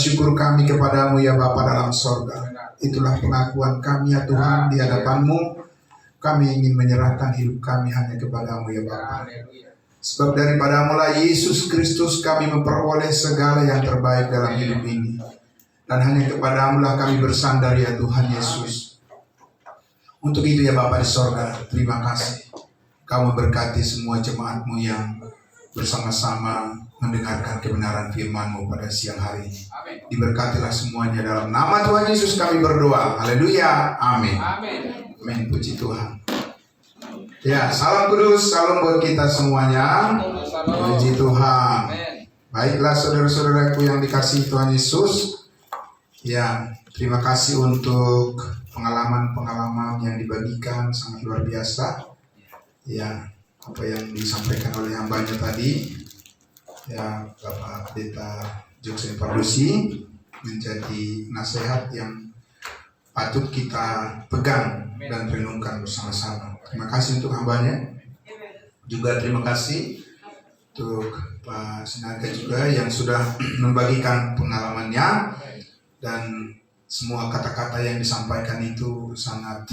syukur kami kepadamu ya Bapa dalam sorga. Itulah pengakuan kami ya Tuhan di hadapanmu. Kami ingin menyerahkan hidup kami hanya kepadamu ya Bapa. Sebab daripadamu lah Yesus Kristus kami memperoleh segala yang terbaik dalam hidup ini. Dan hanya kepadamu lah kami bersandar ya Tuhan Yesus. Untuk itu ya Bapa di sorga, terima kasih. Kau memberkati semua jemaat-Mu yang bersama-sama mendengarkan kebenaran firman-Mu pada siang hari ini. Diberkatilah semuanya dalam nama Tuhan Yesus kami berdoa. Haleluya. Amin. Amin. Puji Tuhan. Ya, salam kudus, salam buat kita semuanya. Puji Tuhan. Baiklah saudara-saudaraku yang dikasihi Tuhan Yesus. Ya, terima kasih untuk pengalaman-pengalaman yang dibagikan, sangat luar biasa. Ya, apa yang disampaikan oleh hambanya tadi. Ya, Bapak Pendeta Joksen Pardusi menjadi nasihat yang patut kita pegang dan renungkan bersama-sama. Terima kasih untuk hambanya. Juga terima kasih untuk Pak Sinaga juga yang sudah membagikan pengalamannya. Dan semua kata-kata yang disampaikan itu sangat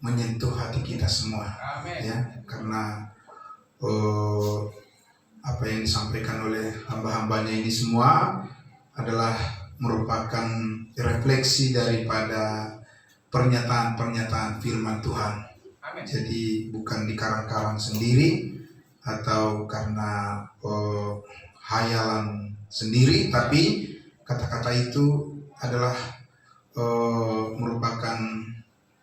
menyentuh hati kita semua. Ya, karena apa yang disampaikan oleh hamba-hambanya ini semua adalah merupakan refleksi daripada pernyataan-pernyataan firman Tuhan. Jadi bukan dikarang-karang sendiri atau karena hayalan sendiri, tapi kata-kata itu adalah merupakan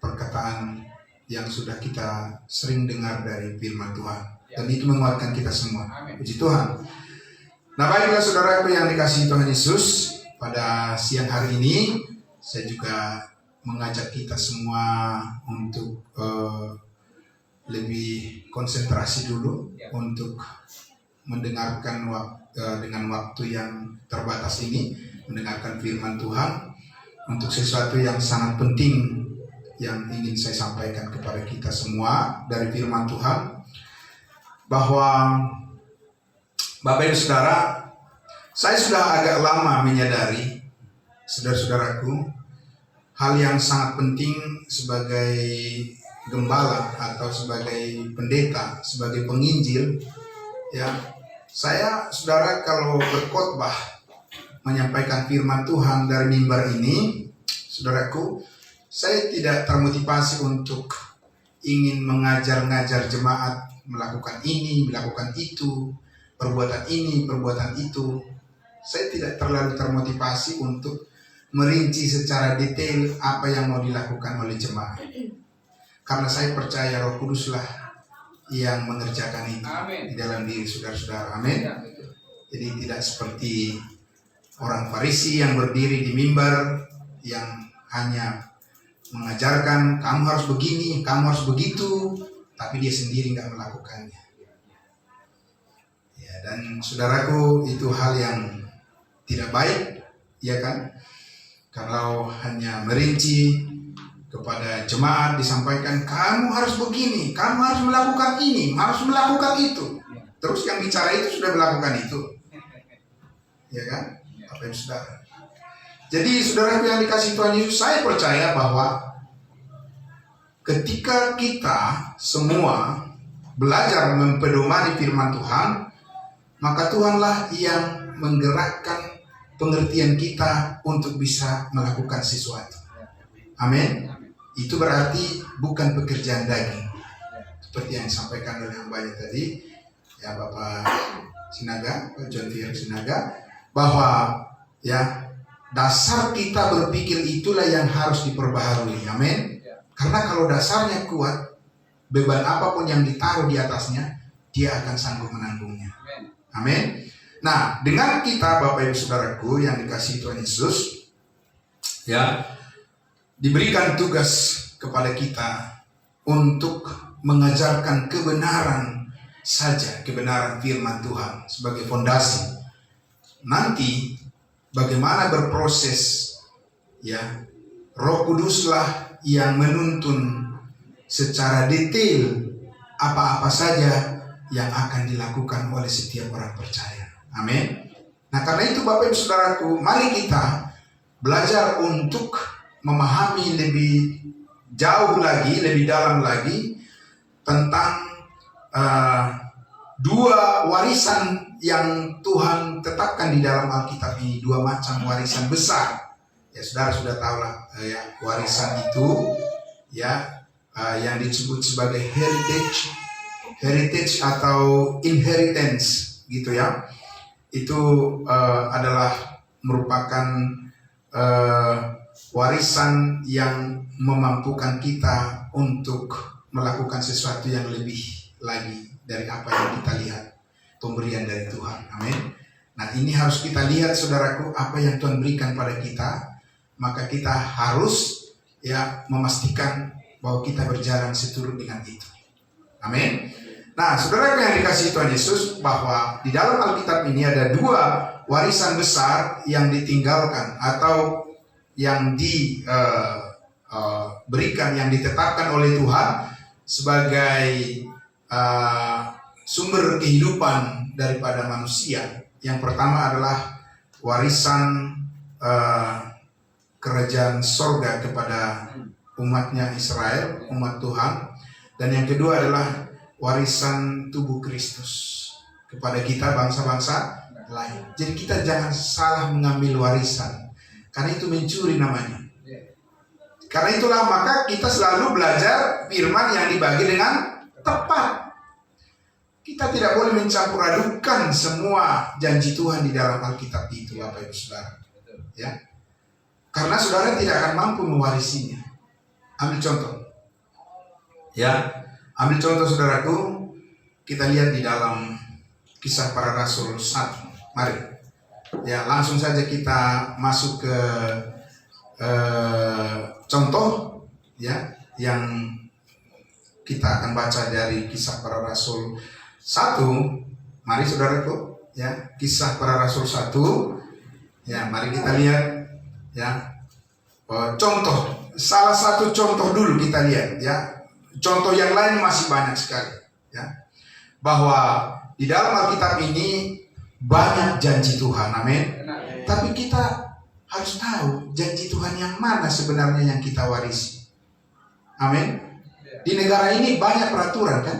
perkataan yang sudah kita sering dengar dari firman Tuhan. Dan itu menguatkan kita semua. Puji Tuhan. Nah, baiklah saudaraku yang dikasihi Tuhan Yesus, pada siang hari ini saya juga mengajak kita semua untuk lebih konsentrasi dulu untuk mendengarkan dengan waktu yang terbatas ini, mendengarkan firman Tuhan untuk sesuatu yang sangat penting yang ingin saya sampaikan kepada kita semua dari firman Tuhan. Bahwa Bapak Ibu Saudara, saya sudah agak lama menyadari, saudara-saudaraku, hal yang sangat penting sebagai gembala atau sebagai pendeta, sebagai penginjil. Ya, saya saudara kalau berkhotbah menyampaikan firman Tuhan dari mimbar ini, saudaraku, saya tidak termotivasi untuk ingin mengajar-ngajar jemaat melakukan ini, melakukan itu, perbuatan ini, perbuatan itu. Saya tidak terlalu termotivasi untuk merinci secara detail apa yang mau dilakukan oleh jemaat. Karena saya percaya Roh Kuduslah yang mengerjakan itu di dalam diri saudara-saudara. Amin. Jadi tidak seperti orang Farisi yang berdiri di mimbar yang hanya mengajarkan kamu harus begini, kamu harus begitu, tapi dia sendiri nggak melakukannya. Ya, dan saudaraku, itu hal yang tidak baik, ya kan? Kalau hanya merinci kepada jemaat disampaikan kamu harus begini, kamu harus melakukan ini, harus melakukan itu. Terus yang bicara itu sudah melakukan itu, ya kan? Apa yang saudara? Jadi saudaraku yang dikasihi Tuhan Yesus, saya percaya bahwa ketika kita semua belajar mempedomani firman Tuhan, maka Tuhanlah yang menggerakkan pengertian kita untuk bisa melakukan sesuatu. Amin. Itu berarti bukan pekerjaan daging. Seperti yang disampaikan oleh hambanya tadi, ya Bapak Sinaga, Pak John Pierre Sinaga, bahwa ya dasar kita berpikir itulah yang harus diperbaharui. Amin. Karena kalau dasarnya kuat, beban apapun yang ditaruh di atasnya, dia akan sanggup menanggungnya. Amin. Nah, dengan kita Bapak Ibu Saudaraku yang dikasihi Tuhan Yesus, ya, diberikan tugas kepada kita untuk mengajarkan kebenaran saja, kebenaran firman Tuhan sebagai fondasi. Nanti bagaimana berproses, ya, Roh Kuduslah yang menuntun secara detail apa-apa saja yang akan dilakukan oleh setiap orang percaya. Amin. Nah, karena itu Bapak Ibu Saudaraku, mari kita belajar untuk memahami lebih jauh lagi, lebih dalam lagi tentang dua warisan yang Tuhan tetapkan di dalam Alkitab ini, dua macam warisan besar. Ya, saudara sudah tahu lah ya, warisan itu ya yang disebut sebagai heritage atau inheritance gitu ya. Itu adalah merupakan warisan yang memampukan kita untuk melakukan sesuatu yang lebih lagi dari apa yang kita lihat, pemberian dari Tuhan. Amin. Nah, ini harus kita lihat saudaraku, apa yang Tuhan berikan pada kita, maka kita harus ya memastikan bahwa kita berjalan seturut dengan itu. Amin. Nah, saudara yang dikasihi Tuhan Yesus, bahwa di dalam Alkitab ini ada dua warisan besar yang ditinggalkan atau yang diberikan, yang ditetapkan oleh Tuhan sebagai sumber kehidupan daripada manusia. Yang pertama adalah warisan kerajaan sorga kepada umatnya Israel, umat Tuhan. Dan yang kedua adalah warisan tubuh Kristus kepada kita bangsa-bangsa lain. Jadi kita jangan salah mengambil warisan, karena itu mencuri namanya. Karena itulah maka kita selalu belajar firman yang dibagi dengan tepat. Kita tidak boleh mencampur adukan semua janji Tuhan di dalam Alkitab itu, Bapak Ibu Saudara. Ya. Karena saudara tidak akan mampu mewarisinya. Ambil contoh. Ya. Ambil contoh saudaraku, kita lihat di dalam Kisah Para Rasul 1. Mari. Ya, langsung saja kita masuk ke contoh ya yang kita akan baca dari Kisah Para Rasul 1. Mari saudaraku, ya, Kisah Para Rasul 1. Ya, mari kita lihat ya. Contoh, salah satu contoh dulu kita lihat ya. Contoh yang lain masih banyak sekali ya. Bahwa di dalam Alkitab ini banyak janji Tuhan, amin. Tapi kita harus tahu janji Tuhan yang mana sebenarnya yang kita warisi. Amin. Di negara ini banyak peraturan kan?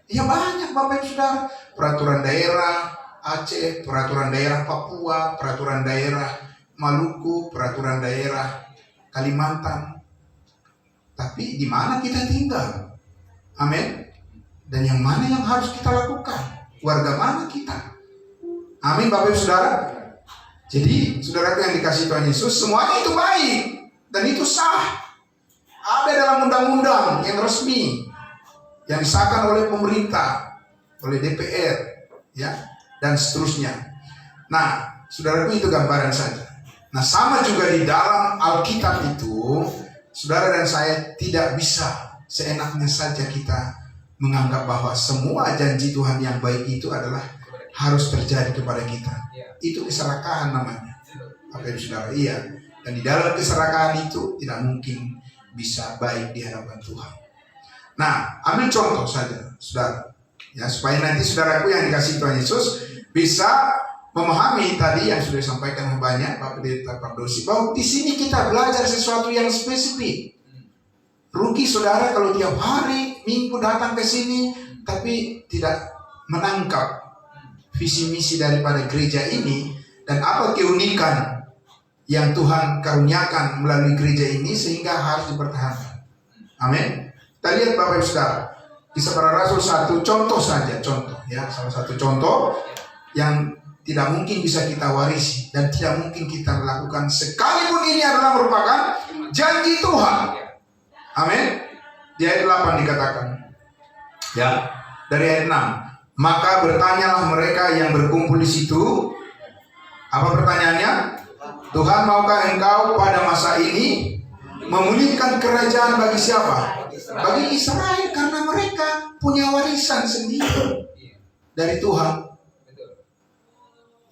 Ya banyak Bapak Ibu Saudara. Peraturan daerah Aceh, peraturan daerah Papua, peraturan daerah Maluku, peraturan daerah Kalimantan. Tapi di mana kita tinggal? Amin. Dan yang mana yang harus kita lakukan? Warga mana kita? Amin Bapak Ibu Saudara. Jadi saudaraku yang dikasihi Tuhan Yesus, semuanya itu baik dan itu sah. Ada dalam undang-undang yang resmi yang disahkan oleh pemerintah, oleh DPR, ya, dan seterusnya. Nah, saudaraku itu gambaran saja. Nah, sama juga di dalam Alkitab itu, saudara dan saya tidak bisa seenaknya saja kita menganggap bahwa semua janji Tuhan yang baik itu adalah harus terjadi kepada kita. Itu keserakahan namanya. Apa yang saudara? Iya. Dan di dalam keserakahan itu tidak mungkin bisa baik di hadapan Tuhan. Nah, ambil contoh saja, saudara. Ya, supaya nanti saudaraku yang dikasihi Tuhan Yesus bisa memahami tadi yang sudah disampaikan banyak Pak Pendeta Pardosi, bahwa di sini kita belajar sesuatu yang spesifik. Rugi saudara kalau tiap hari minggu datang ke sini tapi tidak menangkap visi misi daripada gereja ini dan apa keunikan yang Tuhan karuniakan melalui gereja ini sehingga harus dipertahankan. Amin. Kita lihat Bapak Ibu Saudara, Kisah Para Rasul 1, contoh saja, contoh ya, salah satu contoh yang tidak mungkin bisa kita warisi dan tidak mungkin kita lakukan sekalipun ini adalah merupakan janji Tuhan. Amin. Di ayat 8 dikatakan ya, dari ayat 6, maka bertanyalah mereka yang berkumpul di situ. Apa pertanyaannya? Tuhan, maukah engkau pada masa ini memulihkan kerajaan bagi siapa? Bagi Israel, karena mereka punya warisan sendiri dari Tuhan.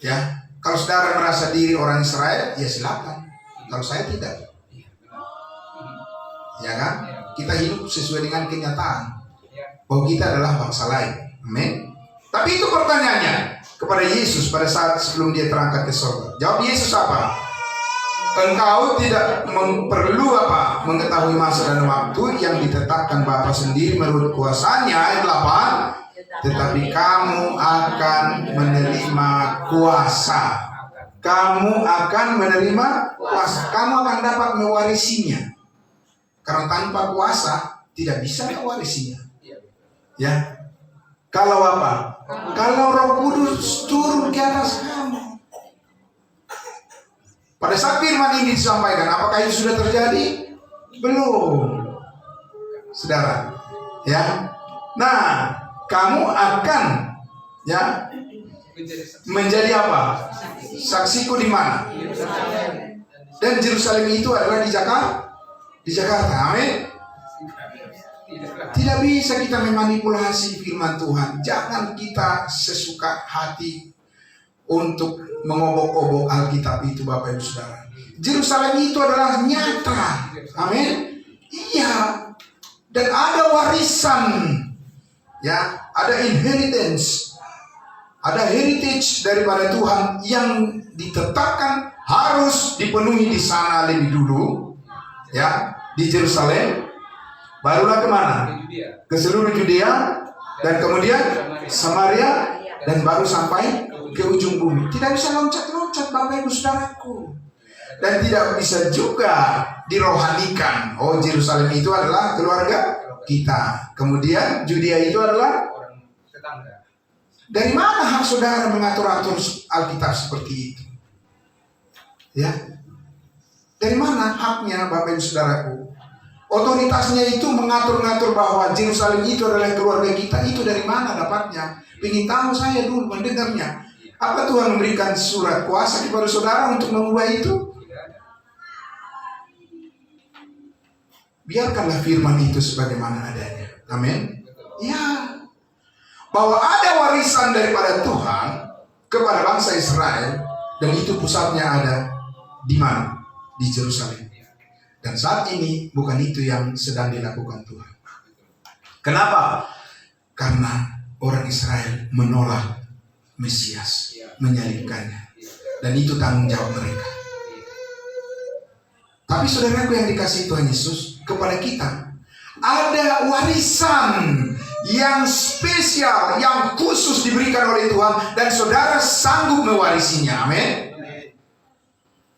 Ya, kalau saudara merasa diri orang Israel, ya silakan. Kalau saya tidak, ya kan? Kita hidup sesuai dengan kenyataan bahwa kita adalah bangsa lain. Amin. Tapi itu pertanyaannya, kepada Yesus pada saat sebelum dia terangkat ke surga? Jawab Yesus apa? Engkau tidak perlu mengetahui masa dan waktu yang ditetapkan Bapa sendiri menurut kuasanya. Ayat 8. Tetapi kamu akan menerima kuasa. Kamu akan menerima kuasa. Kamu akan dapat mewarisinya. Karena tanpa kuasa tidak bisa mewarisinya. Ya. Kalau apa? Kalau Roh Kudus turun ke atas kamu. Pada saat firman ini disampaikan, apakah itu sudah terjadi? Belum, saudara. Ya, nah, kamu akan menjadi apa? Saksiku di mana? Dan Yerusalem itu adalah di Jakarta. Amin. Tidak bisa kita memanipulasi firman Tuhan. Jangan kita sesuka hati untuk mengobok-obok Alkitab itu, Bapak Ibu Saudara. Yerusalem itu adalah nyata. Amin. Iya. Dan ada warisan. Ya, ada inheritance. Ada heritage daripada Tuhan yang ditetapkan harus dipenuhi di sana lebih dulu. Ya, di Yerusalem. Barulah kemana? Ke seluruh Judea dan kemudian Samaria dan baru sampai ke ujung bumi. Tidak bisa loncat-loncat, Bapak Ibu Saudaraku. Dan tidak bisa juga dirohanikan. Oh, Yerusalem itu adalah keluarga kita. Kemudian Judea itu adalah tetangga. Dari mana hak saudara mengatur-atur Alkitab seperti itu? Ya. Dari mana haknya, Bapak Ibu Saudaraku? Otoritasnya itu mengatur-ngatur bahwa Yerusalem itu adalah keluarga kita. Itu dari mana dapatnya? Ingin tahu saya dulu mendengarnya. Apa Tuhan memberikan surat kuasa kepada saudara untuk mengubah itu? Biarkanlah firman itu sebagaimana adanya. Amin. Ya. Bahwa ada warisan daripada Tuhan kepada bangsa Israel, dan itu pusatnya ada di mana? Di Yerusalem. Dan saat ini bukan itu yang sedang dilakukan Tuhan. Kenapa? Karena orang Israel menolak Mesias, menyalibkannya. Dan itu tanggung jawab mereka. Tapi saudaraku yang dikasihi Tuhan Yesus, kepada kita ada warisan yang spesial, yang khusus diberikan oleh Tuhan, dan saudara sanggup mewarisinya. Amin.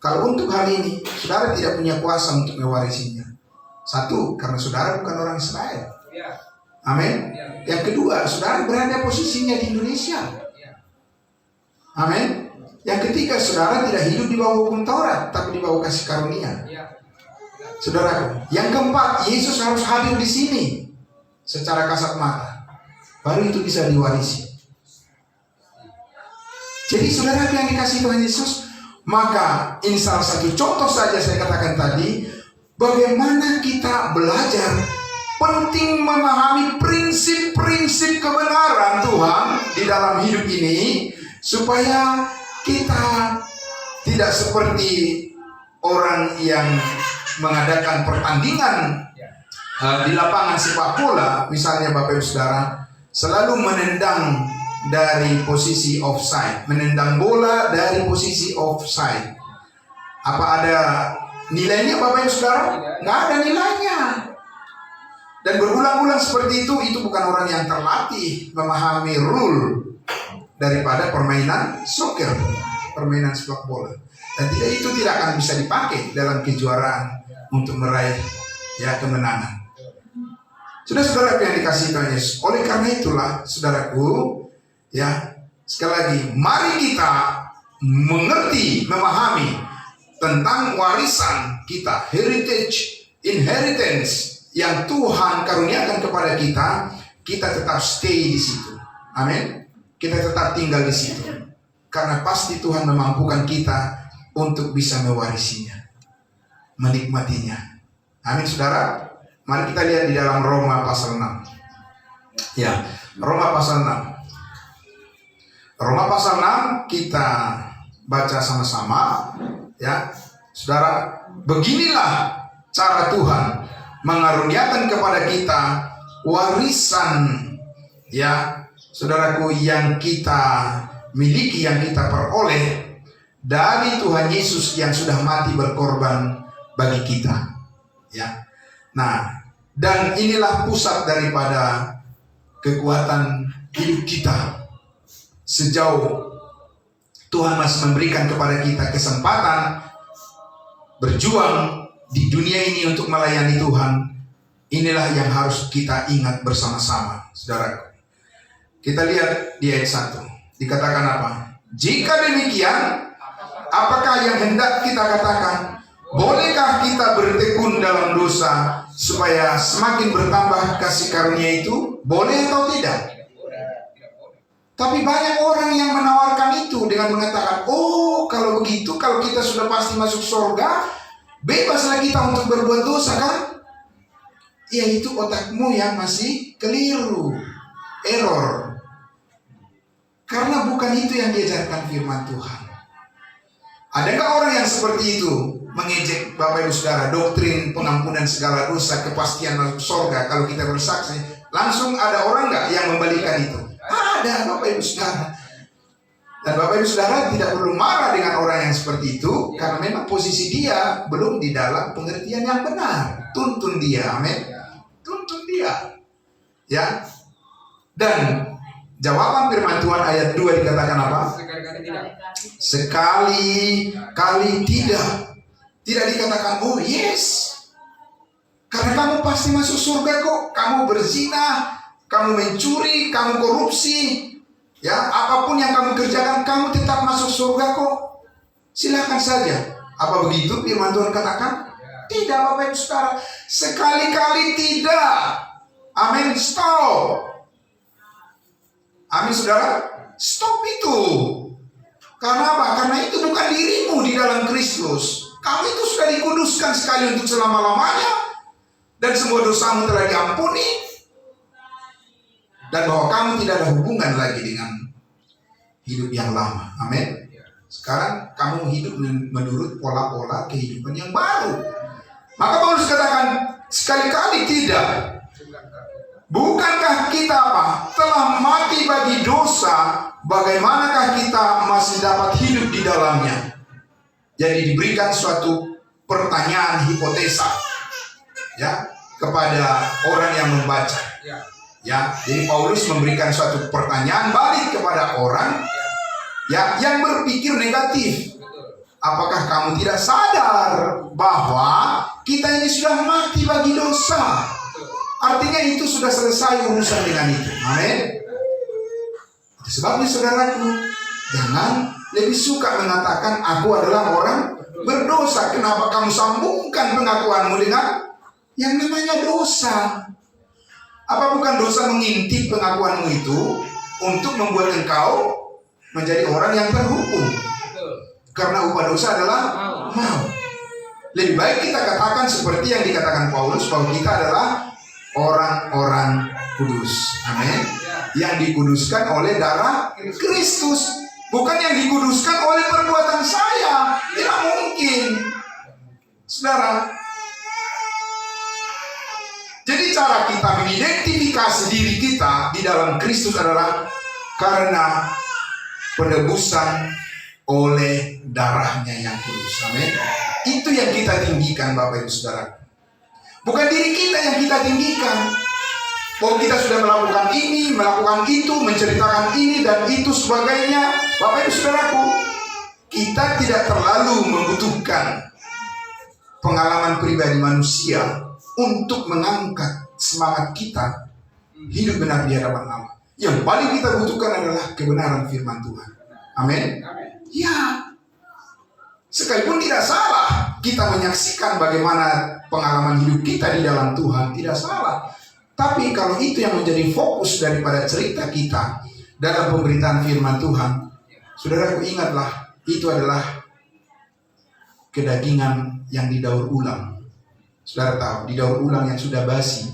Kalau untuk hal ini, saudara tidak punya kuasa untuk mewarisinya. Satu, karena saudara bukan orang Israel. Amin. Yang kedua, saudara berada posisinya di Indonesia. Amin. Yang ketiga, saudara tidak hidup di bawah hukum Taurat, tapi di bawah kasih karunia. Saudaraku, yang keempat, Yesus harus hadir di sini secara kasat mata. Baru itu bisa diwarisi. Jadi saudara yang dikasihi Tuhan Yesus, maka ini salah satu contoh saja saya katakan tadi, bagaimana kita belajar penting memahami prinsip-prinsip kebenaran Tuhan di dalam hidup ini, supaya kita tidak seperti orang yang mengadakan pertandingan di lapangan sepak bola, misalnya Bapak Ibu Saudara, selalu menendang dari posisi offside, menendang bola dari posisi offside. Apa ada nilainya, Bapak Ibu Saudara? Nggak ada nilainya. Dan berulang-ulang seperti itu bukan orang yang terlatih memahami rule daripada permainan soccer, permainan sepak bola. Dan itu tidak akan bisa dipakai dalam kejuaraan untuk meraih kemenangan. Saudara-saudara yang dikasihi Tuhan Yesus, oleh karena itulah saudaraku, sekali lagi, mari kita mengerti, memahami tentang warisan kita, heritage, inheritance yang Tuhan karuniakan kepada kita. Kita tetap stay di situ. Amin. Kita tetap tinggal di situ. Karena pasti Tuhan memampukan kita untuk bisa mewarisinya, menikmatinya. Amin, saudara. Mari kita lihat di dalam Roma pasal 6. Ya, Roma pasal 6. Roma pasal 6 kita baca sama-sama. Ya, saudara, beginilah cara Tuhan mengaruniakan kepada kita warisan, saudaraku, yang kita miliki, yang kita peroleh dari Tuhan Yesus yang sudah mati berkorban bagi kita. Ya. Nah, dan inilah pusat daripada kekuatan hidup kita. Sejauh Tuhan masih memberikan kepada kita kesempatan berjuang di dunia ini untuk melayani Tuhan, inilah yang harus kita ingat bersama-sama, saudaraku. Kita lihat di ayat 1. Dikatakan apa? Jika demikian, apakah yang hendak kita katakan? Bolehkah kita bertekun dalam dosa supaya semakin bertambah kasih karunia itu? Boleh atau tidak? Tapi banyak orang yang menawarkan itu dengan mengatakan, oh kalau begitu, kalau kita sudah pasti masuk surga, bebaslah kita untuk berbuat dosa, kan? Ya, itu otakmu yang masih keliru, error. Karena bukan itu yang diajarkan firman Tuhan. Adakah orang yang seperti itu mengejek Bapak Ibu Saudara doktrin pengampunan segala dosa, kepastian masuk surga kalau kita bersaksi? Langsung ada orang nggak yang membalikan itu? Ada, Bapak Ibu Saudara. Dan Bapak Ibu Saudara tidak perlu marah dengan orang yang seperti itu, karena memang posisi dia belum di dalam pengertian yang benar. Tuntun dia, amin. Tuntun dia. Ya. Dan jawaban firman Tuhan ayat 2 dikatakan apa? Sekali-kali tidak. Tidak dikatakan, oh yes, karena kamu pasti masuk surga kok. Kamu berzina, kamu mencuri, kamu korupsi, ya, apapun yang kamu kerjakan, kamu tetap masuk surga kok. Silakan saja. Apa begitu firman Tuhan katakan? Tidak, Bapak Ibu Saudara. Sekali-kali tidak. Amin. Stop. Amin, saudara. Stop itu. Karena apa? Karena itu bukan dirimu di dalam Kristus. Kamu itu sudah dikuduskan sekali untuk selama-lamanya, dan semua dosamu telah diampuni, dan bahwa kamu tidak ada hubungan lagi dengan hidup yang lama. Amin. Sekarang kamu hidup menurut pola-pola kehidupan yang baru. Maka Paulus katakan, sekali-kali tidak. Bukankah kita apa? Telah mati bagi dosa, bagaimanakah kita masih dapat hidup di dalamnya? Jadi diberikan suatu pertanyaan hipotesa, ya, kepada orang yang membaca. Ya, jadi Paulus memberikan suatu pertanyaan balik kepada orang, ya, yang berpikir negatif. Apakah kamu tidak sadar bahwa kita ini sudah mati bagi dosa? Artinya itu sudah selesai urusan dengan itu. Amin. Sebabnya saudaraku, jangan lebih suka mengatakan aku adalah orang berdosa. Kenapa kamu sambungkan pengakuanmu dengan yang namanya dosa? Apa bukan dosa mengintip pengakuanmu itu untuk membuat engkau menjadi orang yang terhukum? Karena upah dosa adalah maut. Lebih baik kita katakan seperti yang dikatakan Paulus, bahwa kita adalah orang-orang kudus. Amin. Yang dikuduskan oleh darah Kristus, bukan yang dikuduskan oleh perbuatan saya. Tidak mungkin, saudara. Jadi cara kita mengidentifikasi diri kita di dalam Kristus adalah karena penebusan oleh darahnya yang kudus. Amin. Itu yang kita tinggikan, Bapak Ibu Saudara. Bukan diri kita yang kita tinggikan. Bahwa kita sudah melakukan ini, melakukan itu, menceritakan ini dan itu sebagainya. Bapak Ibu Saudaraku, kita tidak terlalu membutuhkan pengalaman pribadi manusia untuk mengangkat semangat kita hidup benar di hadapan Allah. Yang paling kita butuhkan adalah kebenaran firman Tuhan. Amin. Ya, sekalipun tidak salah kita menyaksikan bagaimana pengalaman hidup kita di dalam Tuhan, tidak salah. Tapi kalau itu yang menjadi fokus daripada cerita kita dalam pemberitaan firman Tuhan, saudaraku, ingatlah, itu adalah kedagingan yang didaur ulang. Saudara tahu, didaur ulang yang sudah basi,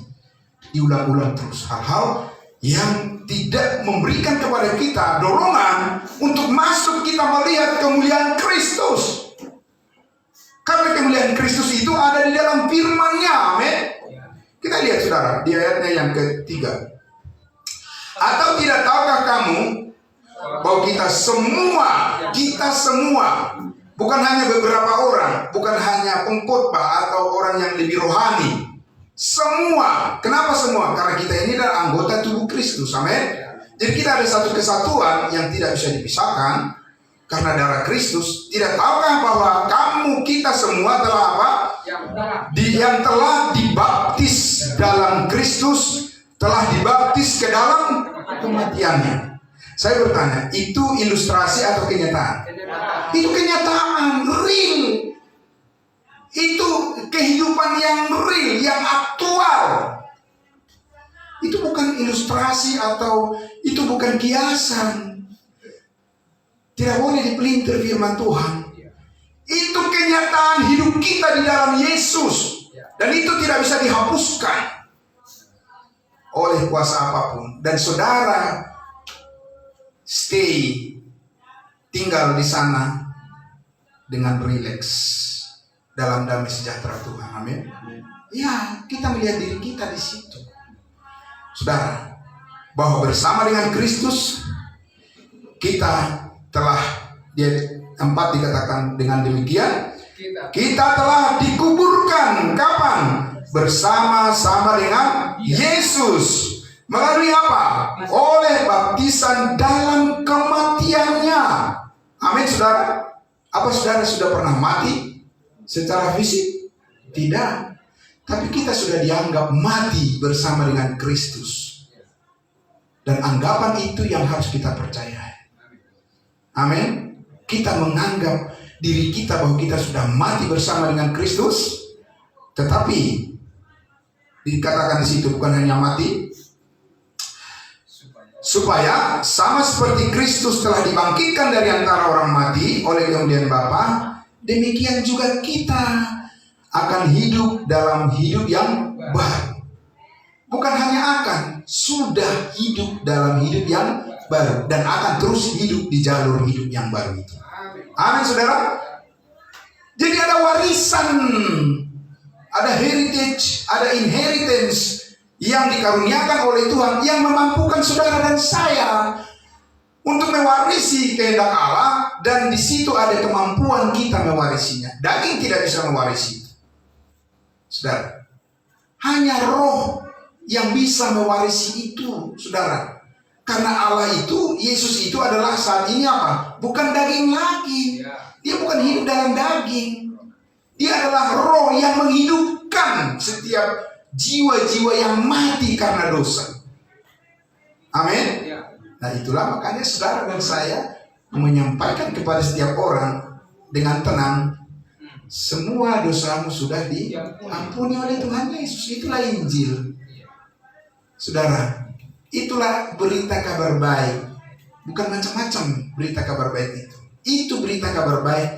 diulang-ulang terus. Hal-hal yang tidak memberikan kepada kita dorongan untuk masuk kita melihat kemuliaan Kristus. Karena kemuliaan Kristus itu ada di dalam firman-Nya. Amin. Kita lihat saudara di ayatnya yang ketiga. Atau tidak tahukah kamu bahwa bahwa kita semua, bukan hanya beberapa orang, bukan hanya pengkhotbah atau orang yang lebih rohani. Semua. Kenapa semua? Karena kita ini adalah anggota tubuh Kristus. Amin. Jadi kita ada satu kesatuan yang tidak bisa dipisahkan karena darah Kristus. Tidak tahukah bahwa kita semua telah apa? Yang telah dibaptis dalam Kristus, telah dibaptis ke dalam kematiannya. Saya bertanya, itu ilustrasi atau kenyataan? Itu kenyataan, real. Itu kehidupan yang real, yang aktual. Itu bukan ilustrasi atau itu bukan kiasan. Tidak boleh dipelintir firman Tuhan. Itu kenyataan hidup kita di dalam Yesus. Dan itu tidak bisa dihapuskan oleh kuasa apapun. Dan saudara tinggal di sana dengan rileks dalam damai sejahtera Tuhan. Amin. Ya, kita melihat diri kita di situ. Saudara, bahwa bersama dengan Kristus kita telah, dikatakan dengan demikian, kita telah dikuburkan. Kapan? Bersama-sama dengan Yesus. Melalui apa? Oleh baptisan dalam kematiannya. Amin, saudara. Apa saudara sudah pernah mati secara fisik? Tidak. Tapi kita sudah dianggap mati bersama dengan Kristus. Dan anggapan itu yang harus kita percayai. Amin. Kita menganggap diri kita bahwa kita sudah mati bersama dengan Kristus. Tetapi dikatakan di situ bukan hanya mati, supaya sama seperti Kristus telah dibangkitkan dari antara orang mati oleh kemudian Bapa, demikian juga kita akan hidup dalam hidup yang baru. Bukan hanya akan, sudah hidup dalam hidup yang baru dan akan terus hidup di jalur hidup yang baru itu. Amin, saudara. Jadi ada warisan, ada heritage, ada inheritance yang dikaruniakan oleh Tuhan yang memampukan saudara dan saya untuk mewarisi kehendak Allah, dan di situ ada kemampuan kita mewarisinya. Daging tidak bisa mewarisi. Saudara, hanya roh yang bisa mewarisi itu, saudara. Karena Allah itu, Yesus itu adalah saat ini apa? Bukan daging lagi. Dia bukan hidup dalam daging. Dia adalah roh yang menghidupkan setiap jiwa-jiwa yang mati karena dosa. Amin. Nah, itulah makanya saudara dan saya menyampaikan kepada setiap orang dengan tenang, semua dosamu sudah diampuni oleh Tuhan Yesus. Itulah Injil. Saudara, itulah berita kabar baik. Bukan macam-macam berita kabar baik itu. Itu berita kabar baik.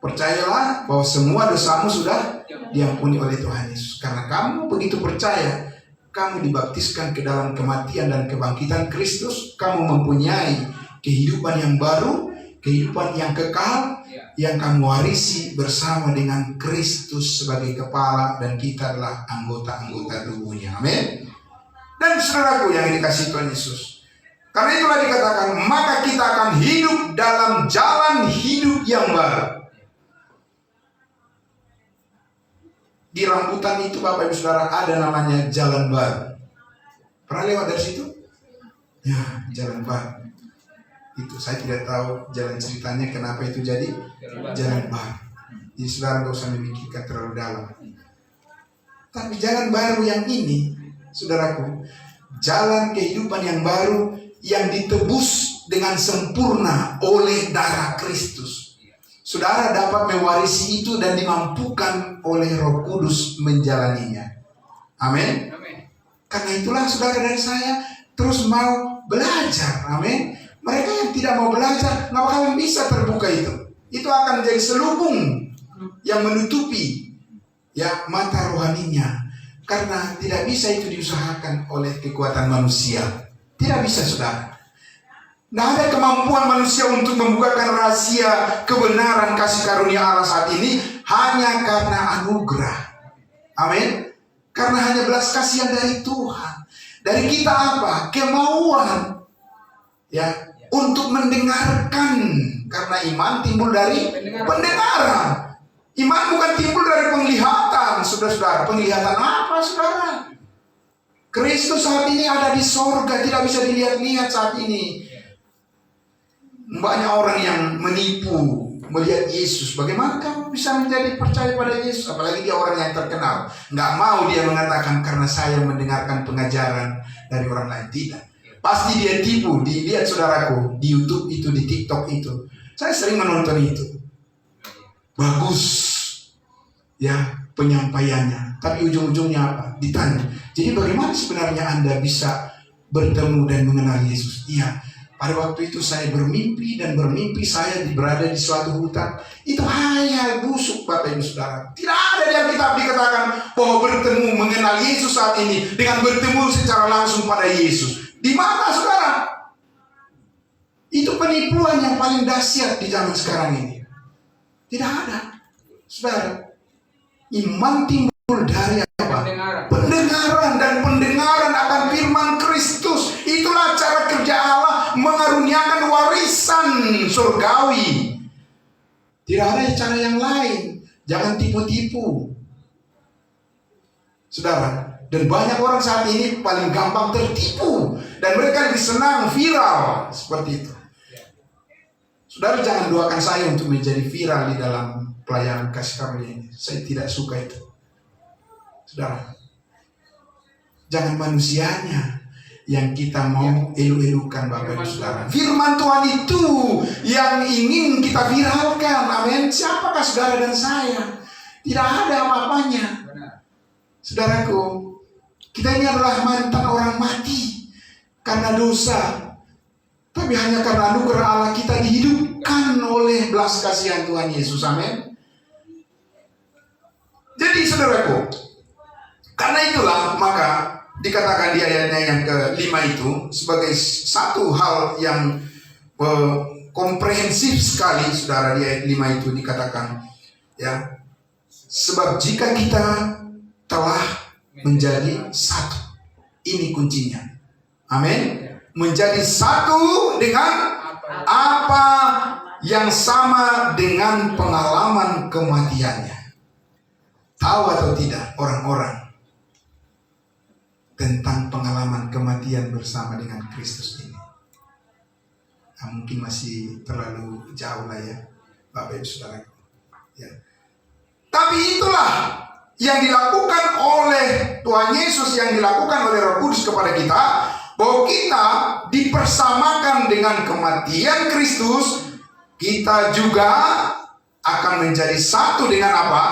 Percayalah bahwa semua dosamu sudah diampuni oleh Tuhan Yesus. Karena kamu begitu percaya, kamu dibaptiskan ke dalam kematian dan kebangkitan Kristus. Kamu mempunyai kehidupan yang baru, kehidupan yang kekal, yang kamu warisi bersama dengan Kristus sebagai kepala, dan kita adalah anggota-anggota tubuhnya. Amin. Dan saudaraku yang dikasihi Tuhan Yesus, karena itulah dikatakan, maka kita akan hidup dalam jalan hidup yang baru. Di rambutan itu Bapak Ibu Saudara ada namanya jalan baru. Pernah lewat dari situ? Ya, jalan baru. Itu saya tidak tahu jalan ceritanya kenapa itu jadi jalan baru. Jadi saudara tidak usah memikirkan terlalu dalam. Tapi jalan baru yang ini, saudaraku, jalan kehidupan yang baru yang ditebus dengan sempurna oleh darah Kristus. Saudara dapat mewarisi itu dan dimampukan oleh Roh Kudus menjalaninya. Amin. Karena itulah saudara dan saya terus mau belajar. Amin. Mereka yang tidak mau belajar nggak bakalan bisa terbuka itu. Itu akan menjadi selubung yang menutupi ya mata rohaninya. Karena tidak bisa itu diusahakan oleh kekuatan manusia. Tidak bisa, saudara. Tidak ada kemampuan manusia untuk membukakan rahasia kebenaran kasih karunia Allah saat ini hanya karena anugerah. Amin. Karena hanya belas kasihan dari Tuhan. Dari kita apa? Kemauan ya untuk mendengarkan, karena iman timbul dari pendengaran. Iman bukan timbul dari penglihatan, saudara-saudara. Penglihatan apa, saudara? Kristus saat ini ada di sorga, tidak bisa dilihat-lihat saat ini. Banyak orang yang menipu melihat Yesus. Bagaimana kamu bisa menjadi percaya pada Yesus? Apalagi dia orang yang terkenal. Nggak mau dia mengatakan karena saya mendengarkan pengajaran dari orang lain. Tidak. Pasti dia tipu. Dilihat saudaraku di YouTube itu, di TikTok itu. Saya sering menonton itu. Bagus ya penyampaiannya. Tapi ujung-ujungnya apa? Ditanya. Jadi bagaimana sebenarnya Anda bisa bertemu dan mengenal Yesus? Iya. Pada waktu itu saya bermimpi dan bermimpi saya berada di suatu hutan. Itu hayal busuk, Bapak Ibu Saudara. Tidak ada di Alkitab dikatakan bahwa bertemu mengenal Yesus saat ini dengan bertemu secara langsung pada Yesus. Di mana, saudara? Itu penipuan yang paling dahsyat di zaman sekarang ini. Tidak ada, saudara. Iman timbul dari apa? Pendengaran, dan pendengaran akan firman Kristus. Itulah cara kerja Allah mengaruniakan warisan surgawi. Tidak ada cara yang lain. Jangan tipu-tipu, saudara. Dan banyak orang saat ini paling gampang tertipu, dan mereka lebih senang viral seperti itu. Saudara, jangan doakan saya untuk menjadi viral di dalam pelayanan kasih karunia ini. Saya tidak suka itu, saudara. Jangan manusianya yang kita mau elu-elukan, Bapak Ibu Saudara. Firman Tuhan itu yang ingin kita viralkan. Amin. Siapakah saudara dan saya? Tidak ada apa-apanya, saudaraku. Kita ini adalah mantan orang mati karena dosa, tapi hanya karena anugerah Allah kita dihidupkan oleh belas kasihan Tuhan Yesus. Amin. Jadi saudaraku, karena itulah maka dikatakan di ayatnya yang ke-5 itu sebagai satu hal yang komprehensif sekali, saudara. Di ayat 5 itu dikatakan, ya, sebab jika kita telah menjadi satu, ini kuncinya. Amin. Menjadi satu dengan apa yang sama dengan pengalaman kematiannya. Tahu atau tidak orang-orang tentang pengalaman kematian bersama dengan Kristus ini? Nah, mungkin masih terlalu jauh lah ya, Bapak Ibu Saudara. Ya. Tapi itulah yang dilakukan oleh Tuhan Yesus, yang dilakukan oleh Roh Kudus kepada kita, bahwa kita dipersamakan dengan kematian Kristus. Kita juga akan menjadi satu dengan apa?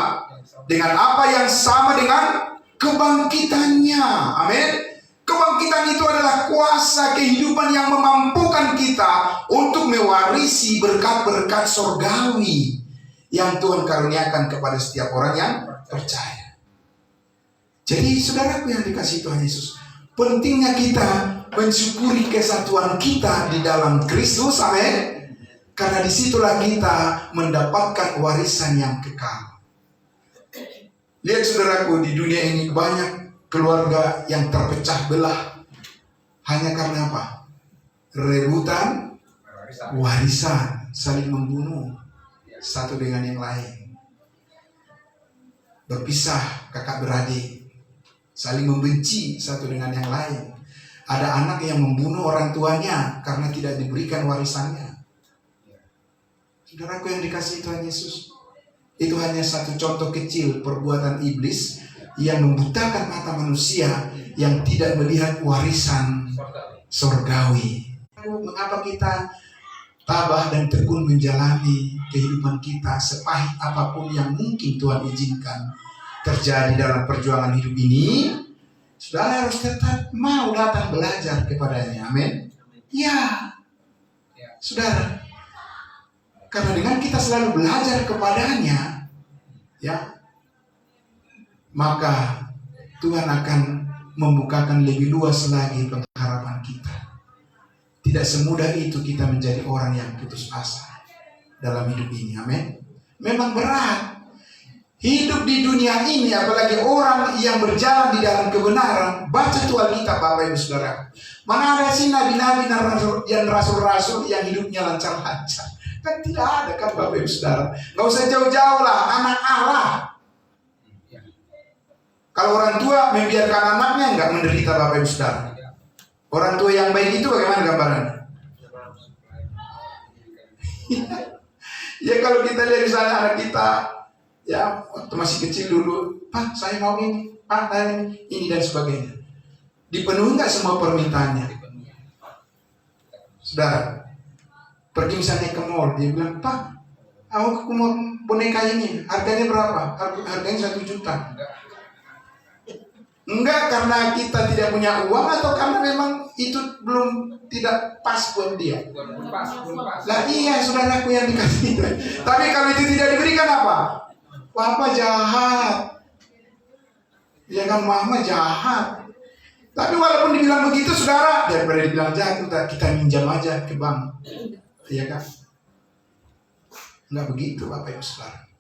Dengan apa yang sama dengan kebangkitannya. Amin. Kebangkitan itu adalah kuasa kehidupan yang memampukan kita untuk mewarisi berkat-berkat surgawi yang Tuhan karuniakan kepada setiap orang yang percaya. Jadi saudaraku yang dikasihi Tuhan Yesus, pentingnya kita mensyukuri kesatuan kita di dalam Kristus. Amin. Karena disitulah kita mendapatkan warisan yang kekal. Lihat saudaraku, di dunia ini banyak keluarga yang terpecah belah hanya karena apa? Rebutan warisan, saling membunuh satu dengan yang lain. Berpisah kakak beradik, saling membenci satu dengan yang lain. Ada anak yang membunuh orang tuanya karena tidak diberikan warisannya. Saudaraku yang dikasihi Tuhan Yesus, itu hanya satu contoh kecil perbuatan iblis yang membutakan mata manusia yang tidak melihat warisan surgawi. Mengapa kita tabah dan tekun menjalani kehidupan kita sepahit apapun yang mungkin Tuhan izinkan terjadi dalam perjuangan hidup ini? Saudara harus tetap mau datang belajar kepadanya. Amin. Ya, saudara. Karena dengan kita selalu belajar kepadanya, ya, maka Tuhan akan membukakan lebih luas lagi pengharapan kita. Tidak semudah itu kita menjadi orang yang putus asa dalam hidup ini. Amin. Memang berat. hidup di dunia ini, apalagi orang yang berjalan di dalam kebenaran, baca tuh Alkitab Bapak Ibu Saudara. Mana ada sih nabi-nabi dan rasul-rasul yang hidupnya lancar-lancar? Kan tidak ada kan Bapak Ibu Saudara. Gak usah jauh-jauh lah, anak Allah. Kalau orang tua membiarkan anaknya nggak menderita Bapak Ibu Saudara. Orang tua yang baik itu bagaimana gambarannya? Ya kalau kita lihat misalnya anak kita, ya waktu masih kecil dulu, Pak saya mau ini, Pak saya ini dan sebagainya. Dipenuhi nggak semua permintaannya? Saudara, pergi misalnya ke mall, dia bilang, Pak, aku mau boneka ini, harganya berapa? Harganya 1 juta. Enggak karena kita tidak punya uang atau karena memang itu belum tidak pas buat dia. Lah iya saudaraku yang dikasih itu. Tapi kalau itu tidak diberikan apa? Papa jahat. Ya kan mama jahat. Tapi walaupun dibilang begitu saudara, daripada dibilang jahat kita minjam aja ke bank. Iya kan? Enggak begitu Bapak Ibu Saudara.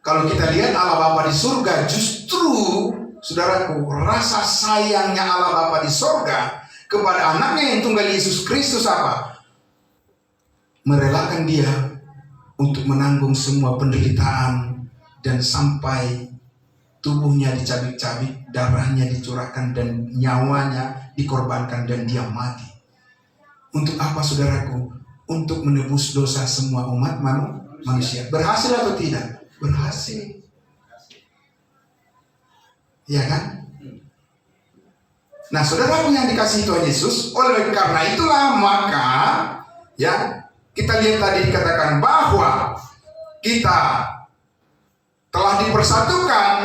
Kalau kita lihat Allah Bapa di surga, justru saudaraku, rasa sayangnya Allah Bapa di surga kepada anaknya yang tunggal Yesus Kristus apa? Merelakan dia untuk menanggung semua penderitaan dan sampai tubuhnya dicabik-cabik, darahnya dicurahkan dan nyawanya dikorbankan dan dia mati. Untuk apa saudaraku? Untuk menebus dosa semua umat manusia. Berhasil atau tidak? Berhasil, ya kan? Nah, saudaraku yang dikasihi Tuhan Yesus, oleh karena itulah maka, ya kita lihat tadi dikatakan bahwa kita telah dipersatukan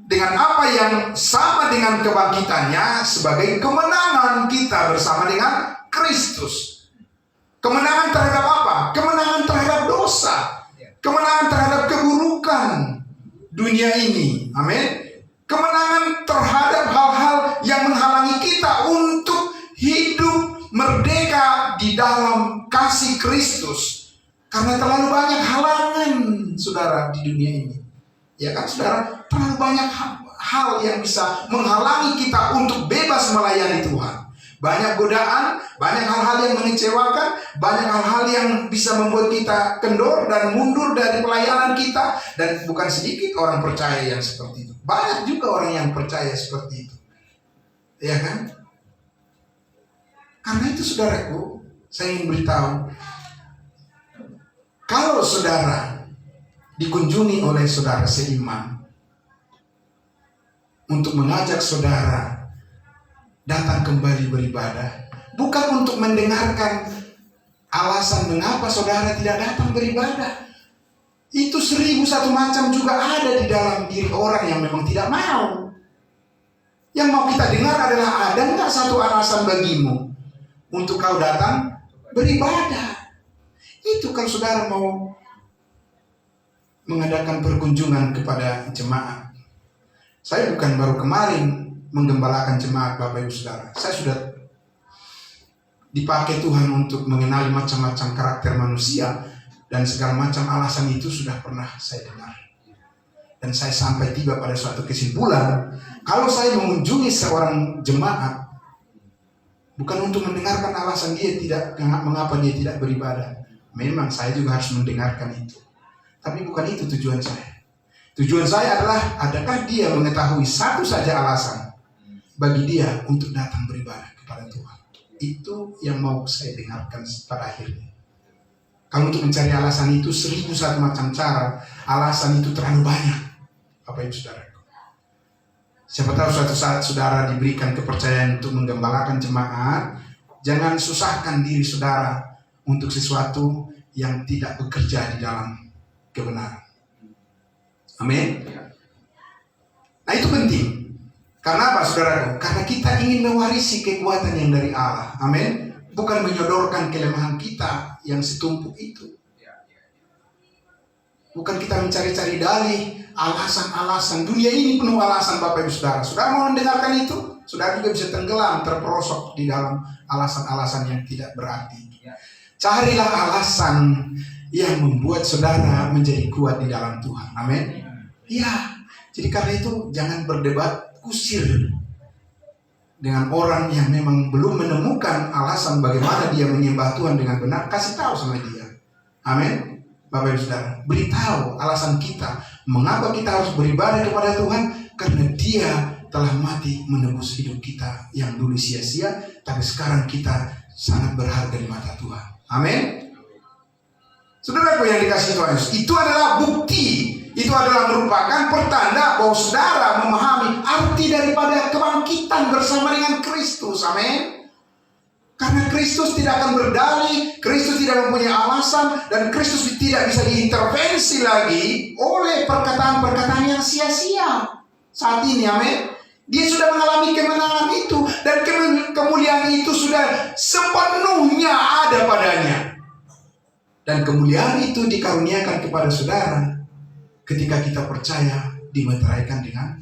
dengan apa yang sama dengan kebangkitannya sebagai kemenangan kita bersama dengan Kristus. Kemenangan terhadap apa? Kemenangan terhadap dosa. Kemenangan terhadap keburukan dunia ini. Amin. Kemenangan terhadap hal-hal yang menghalangi kita untuk hidup merdeka di dalam kasih Kristus. Karena terlalu banyak halangan, saudara, di dunia ini. Ya kan, saudara? Terlalu banyak hal yang bisa menghalangi kita untuk bebas melayani Tuhan. Banyak godaan, banyak hal-hal yang mengecewakan, banyak hal-hal yang bisa membuat kita kendor dan mundur dari pelayanan kita. Dan bukan sedikit orang percaya yang seperti itu. Banyak juga orang yang percaya seperti itu. Ya kan? Karena itu saudaraku, saya ingin beritahu, kalau saudara dikunjungi oleh saudara seiman untuk mengajak saudara datang kembali beribadah, bukan untuk mendengarkan alasan mengapa saudara tidak datang beribadah. Itu 1001 macam juga ada di dalam diri orang yang memang tidak mau. Yang mau kita dengar adalah, ada enggak satu alasan bagimu untuk kau datang beribadah? Itu kalau saudara mau mengadakan perkunjungan kepada jemaat. Saya bukan baru kemarin menggembalakan jemaat Bapak Ibu Saudara. Saya sudah dipakai Tuhan untuk mengenali macam-macam karakter manusia dan segala macam alasan itu sudah pernah saya dengar. Dan saya sampai tiba pada suatu kesimpulan, kalau saya mengunjungi seorang jemaat bukan untuk mendengarkan alasan dia tidak, mengapa dia tidak beribadah. Memang saya juga harus mendengarkan itu. Tapi bukan itu tujuan saya. Tujuan saya adalah, adakah dia mengetahui satu saja alasan bagi dia untuk datang beribadah kepada Tuhan. Itu yang mau saya dengarkan pada akhirnya. Kalau untuk mencari alasan itu 1001 macam cara, alasan itu terlalu banyak, Bapak Ibu Saudara. Siapa tahu suatu saat saudara diberikan kepercayaan untuk menggembalakan jemaat, jangan susahkan diri saudara untuk sesuatu yang tidak bekerja di dalam kebenaran. Amin. Nah itu penting. Karena apa saudaraku? Karena kita ingin mewarisi kekuatan yang dari Allah. Amin. Bukan menyodorkan kelemahan kita yang setumpuk itu. Bukan kita mencari-cari dalih, alasan-alasan. Dunia ini penuh alasan Bapak Ibu Saudara. Saudara mau mendengarkan itu? Saudara juga bisa tenggelam, terperosok di dalam alasan-alasan yang tidak berarti. Carilah alasan yang membuat saudara menjadi kuat di dalam Tuhan. Amin. Ya, jadi karena itu jangan berdebat kusir dengan orang yang memang belum menemukan alasan bagaimana dia menyembah Tuhan dengan benar. Kasih tahu sama dia. Amin. Bapak Ibu Saudara, beritahu alasan kita mengapa kita harus beribadah kepada Tuhan, karena Dia telah mati menebus hidup kita yang dulu sia-sia, tapi sekarang kita sangat berharga di mata Tuhan. Amin. Saudaraku yang dikasihi Tuhan Yesus, itu adalah bukti, itu adalah merupakan pertanda bahwa saudara memahami arti daripada kebangkitan bersama dengan Kristus. Amin. Karena Kristus tidak akan berdalih, Kristus tidak mempunyai alasan, dan Kristus tidak bisa diintervensi lagi oleh perkataan-perkataan yang sia-sia saat ini. Amin. Dia sudah mengalami kemenangan itu, dan kemuliaan itu sudah sepenuhnya ada padanya. Dan kemuliaan itu dikaruniakan kepada saudara ketika kita percaya dimeteraikan dengan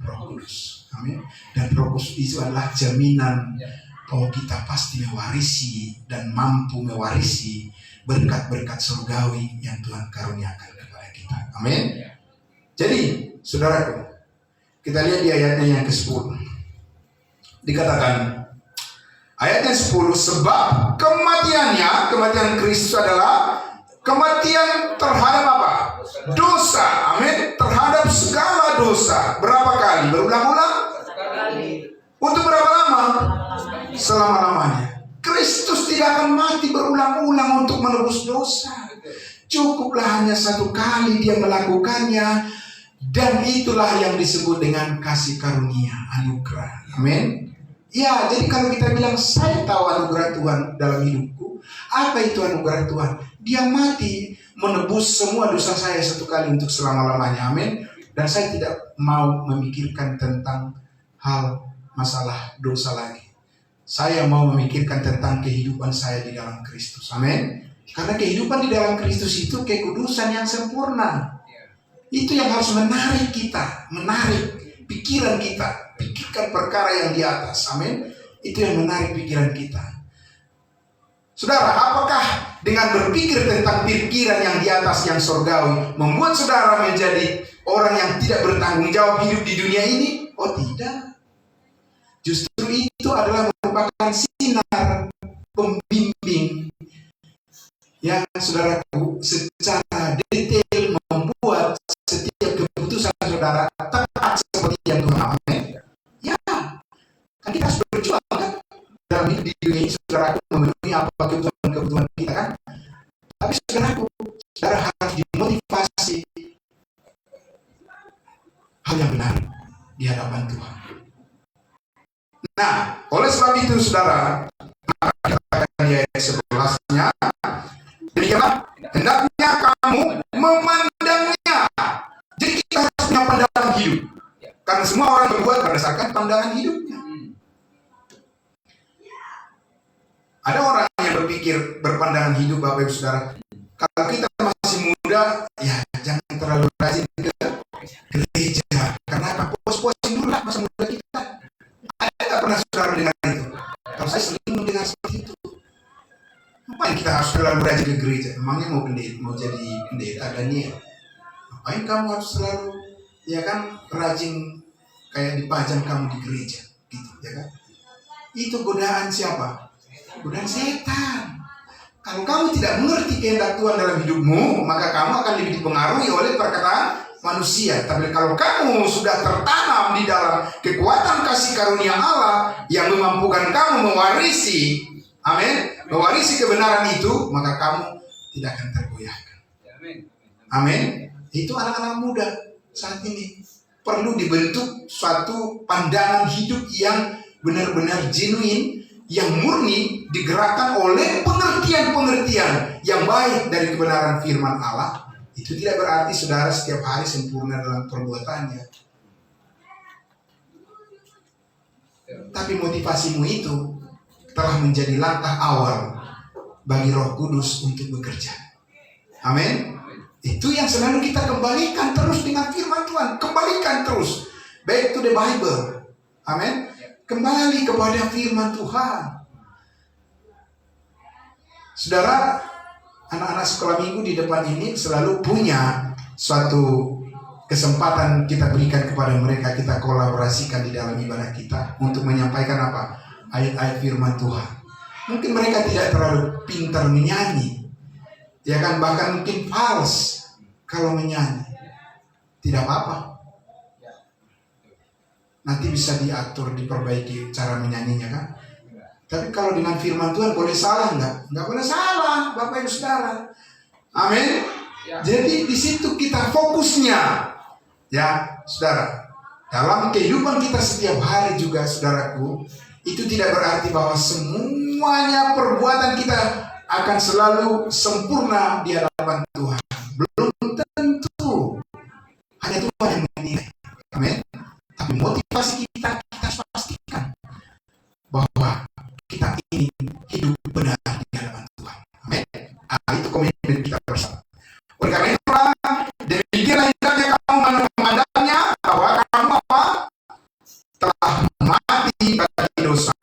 Roh Kudus. Amin. Dan Roh Kudus itu adalah jaminan bahwa kita pasti mewarisi dan mampu mewarisi berkat-berkat surgawi yang Tuhan karuniakan kepada kita. Amin. Jadi, saudaraku, kita lihat di ayatnya yang ke-10. Dikatakan, ayatnya 10, sebab kematian Kristus adalah kematian terhadap apa? Dosa. Amin. Terhadap segala dosa. Berapa kali? Berulang-ulang? Untuk berapa lama? Selama-lamanya. Kristus tidak akan mati berulang-ulang untuk menebus dosa. Cukuplah hanya satu kali dia melakukannya, dan itulah yang disebut dengan kasih karunia, anugerah. Amin. Ya, jadi kalau kita bilang saya tahu anugerah Tuhan dalam hidupku, apa itu anugerah Tuhan? Dia mati menebus semua dosa saya satu kali untuk selama-lamanya. Amin. Dan saya tidak mau memikirkan tentang hal masalah dosa lagi. Saya mau memikirkan tentang kehidupan saya di dalam Kristus. Amin. Karena kehidupan di dalam Kristus itu kekudusan yang sempurna. Itu yang harus menarik kita, menarik pikiran kita. Pikirkan perkara yang di atas. Amin. Itu yang menarik pikiran kita. Saudara, apakah dengan berpikir tentang pikiran yang di atas, yang surgawi, membuat saudara menjadi orang yang tidak bertanggung jawab hidup di dunia ini? Oh tidak. Justru itu adalah merupakan sinar pembimbing yang saudaraku secara detail membuat setiap keputusan saudara tepat seperti yang Tuhan mau. Ya, kan kita harus berjuang kan dalam hidup di dunia ini, saudaraku, memenuhi apa kebutuhan kita kan. Tapi saudaraku, saudara harus dimotivasi hal yang benar di hadapan Tuhan. Nah, oleh sebab itu saudara, maka dikatakan di ayat 11-nya, demikianlah hendaknya kamu memandangnya. Jadi kita harus punya pandangan hidup, karena semua orang berbuat berdasarkan pandangan hidupnya. Ada orang yang berpikir berpandangan hidup, Bapak Ibu Saudara, kalau kita masih muda, ya jangan terlalu rajin ke gereja. Karena apa? Puas-puasin dulu lah masa muda kita. Ada pernah saudara mendengar itu? Kalau saya sering mendengar seperti itu. Ngapain kita harus selalu rajin ke gereja? Emangnya mau jadi pendeta Daniel? Ngapain kamu harus selalu, ya kan, rajin kayak dipajang kamu di gereja, gitu, ya kan? Itu godaan siapa? Godaan setan. Kalau kamu tidak mengerti kehendak Tuhan dalam hidupmu, maka kamu akan lebih dipengaruhi oleh perkataan manusia. Tapi kalau kamu sudah tertanam di dalam kekuatan kasih karunia Allah yang memampukan kamu mewarisi, amin, mewarisi kebenaran itu, maka kamu tidak akan tergoyahkan. Amin. Itu anak-anak muda saat ini perlu dibentuk suatu pandangan hidup yang benar-benar genuine, yang murni, digerakkan oleh pengertian-pengertian yang baik dari kebenaran firman Allah. Itu tidak berarti saudara setiap hari sempurna dalam perbuatannya. Tapi motivasimu itu telah menjadi langkah awal bagi Roh Kudus untuk bekerja. Amin. Itu yang selalu kita kembalikan terus dengan firman Tuhan. Kembalikan terus. Back to the Bible. Amin. Kembali kepada firman Tuhan. Saudara, anak-anak sekolah minggu di depan ini selalu punya suatu kesempatan kita berikan kepada mereka, kita kolaborasikan di dalam ibadah kita untuk menyampaikan apa? Ayat-ayat firman Tuhan. Mungkin mereka tidak terlalu pintar menyanyi, ya kan, bahkan mungkin fals kalau menyanyi. Tidak apa-apa. Nanti bisa diatur, diperbaiki cara menyanyinya kan. Tapi kalau dengan firman Tuhan boleh salah enggak? Enggak boleh salah, Bapak Ibu Saudara. Amin. Jadi di situ kita fokusnya. Ya, Saudara. Dalam kehidupan kita setiap hari juga, saudaraku, itu tidak berarti bahwa semuanya perbuatan kita akan selalu sempurna di hadapan Tuhan. Belum tentu. Hanya Tuhan yang menilai. Amin. Tapi motivasi kita harus pastikan bahwa kita ini hidup benar di hadapan Tuhan. Amin. Itu komitmen kita bersama. Oleh karena itulah, demikianlah hendaknya kamu memandangnya bahwa kamu apa? Telah mati bagi dosa,